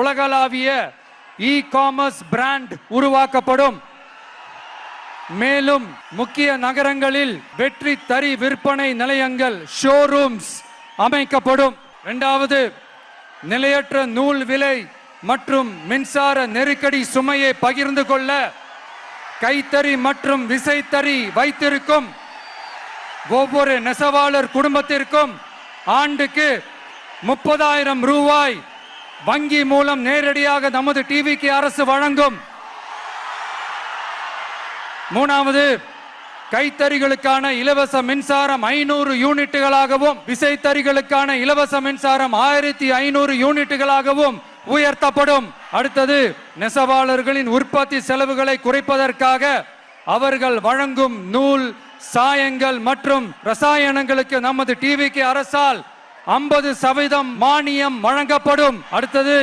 உலகளாவிய e-commerce brand உருவாக்கப்படும். மேலும் முக்கிய நகரங்களில் வெற்றி தறி விற்பனை நிலையங்கள் ஷோரூம்ஸ் அமைக்கப்படும். இரண்டாவது, நிலையற்ற நூல் விலை மற்றும் மின்சார நெருக்கடி சுமையை பகிர்ந்து கொள்ள கைத்தறி மற்றும் விசைத்தறி வைத்திருக்கும் ஒவ்வொரு நெசவாளர் குடும்பத்திற்கும் ஆண்டுக்கு 30,000 ரூபாய் வங்கி மூலம் நேரடியாக நமது டிவிக்கு அரசு வழங்கும். மூணாவது, கைத்தறிகளுக்கான இலவச மின்சாரம் 500 யூனிட்டுகளாகவும் விசைத்தறிகளுக்கான இலவச மின்சாரம் 1500 யூனிட்டுகளாகவும் உயர்த்தப்படும். அடுத்தது, நெசவாளர்களின் உற்பத்தி செலவுகளை குறைப்பதற்காக அவர்கள் வழங்கும் நூல், சாயங்கள் மற்றும் ரசாயனங்களுக்கு நமது டிவிக்கு அரசால் 50% மானியம் வழங்கப்படும். அடுத்தது,